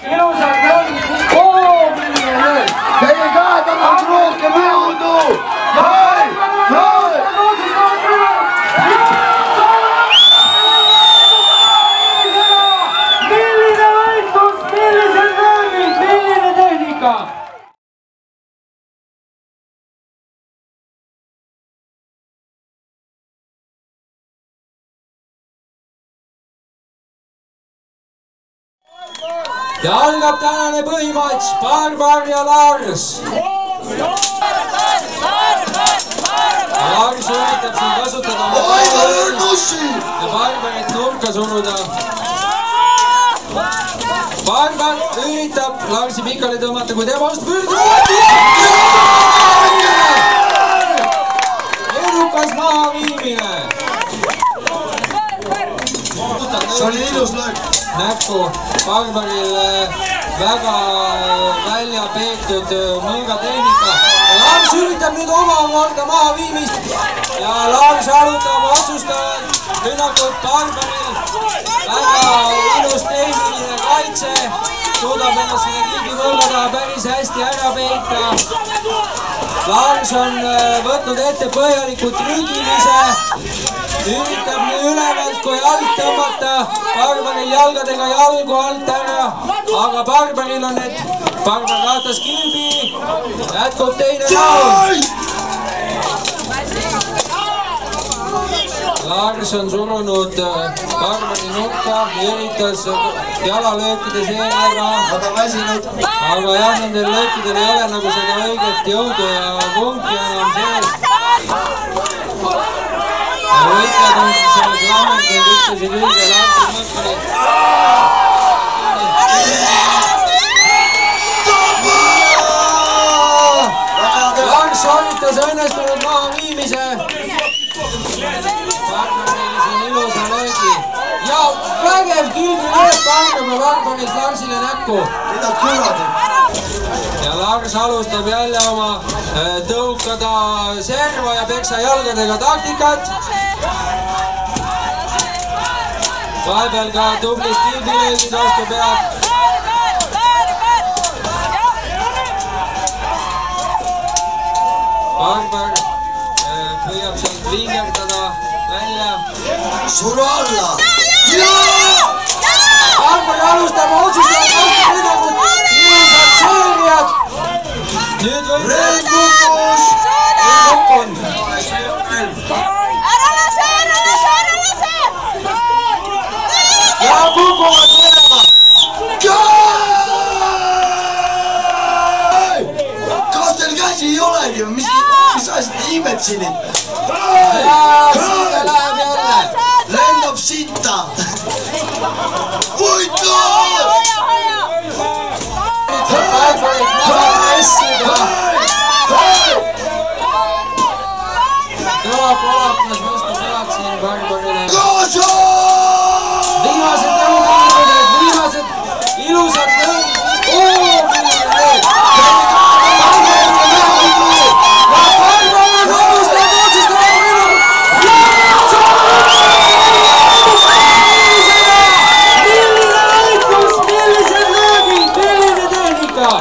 ilusad lõng. Milline löök. Teie käed annaks rohkem jõudu. Milline võitlus, millised löögid, milline tehnika. Ja algab tänane põhimatš, Barbar ja Lars. Lars üritab siin kasutada ja Barbarit nurka suruda. Barbar üritab Larsi pikali tõmmata, kui tema vastu püürdub. Edukas mahaviimine. See oli ilus löök. Näkku Barbaril väga välja peetud mõõgatehnika. Lars üritab nüüd omakorda mahaviimist ja Lars arutab otsustavalt rünnakut Barbaril. Väga ilus tehniline kaitse, suudab ennast selle kilgi mõõga taha päris hästi ära peita. Lars on võtnud ette põhjaliku trügimise, üritab nii ülevalt kui alt tõmmata Barbaril jalgadega jalgu alt ära, aga Barbaril on need, Barbar kaotas kilbi, jätkub teine raund. Lars on surunud Barbari nurka, üritas jalalöökide seeriaga, aga jah, nendel löökidel ei ole nagu seda õiget jõudu ja vunki enam sees. Võitjad on selle klammenguid ütlesid ülge Larsi mõttele. Lars soovitas õnnestunud mahaviimise. Barbar tegi siin ilusa löögi. Ja vägev kilbi löök Barbarilt Larsile näkku. Ja Lars alustab jälle oma tõukada serva ja peksa jalgadega taktikat. Vahepeal ka tublid kilbilöögid vastu pead. Barbar püüab sealt vingerdada välja. Suru alla! Barbar alustab otsustavalt vastu rünnakut. Ilusad seeriad. Nüüd võib relv kukkus. Relv kukkunud. Ära lase! Ja kukuvad mõlemad. Kas teil käsi ei olegi? Mis asjad imed siin? Ja siia läheb jälle. Lendab sitta. Võitu! Barbarit maha messida. Kõva polakas vastu pead siin Barbarile. Viimased lõugiiluded, viimased ilusad lõug. Milline löök. Barbar on alustanud otsustava rünnakut. Milline võitlus, millised löögid, milline tehnika.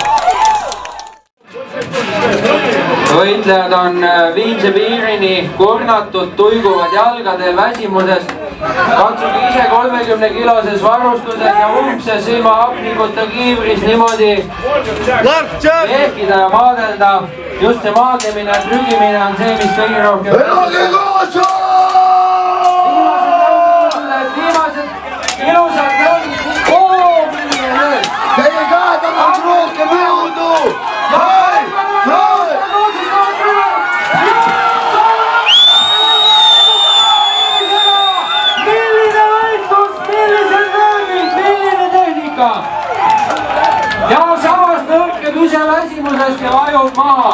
Võitlejad on viimse piirini kurnatud, tuiguvad jalgadel väsimusest. Katsuge ise 30-kiloses varustuses ja umbses ilma hapnikuta kiivris niimoodi vehkida ja maadelda. Just see maadlemine ja trügimine on see, mis kõige rohkem... Viimased ilusad lõng. Milline löök. Teie käed annaks rohkem jõudu. Milline võitlus, millised löögid, milline tehnika. Ja samas tõrkeb ise väsimusest ja vajub maha.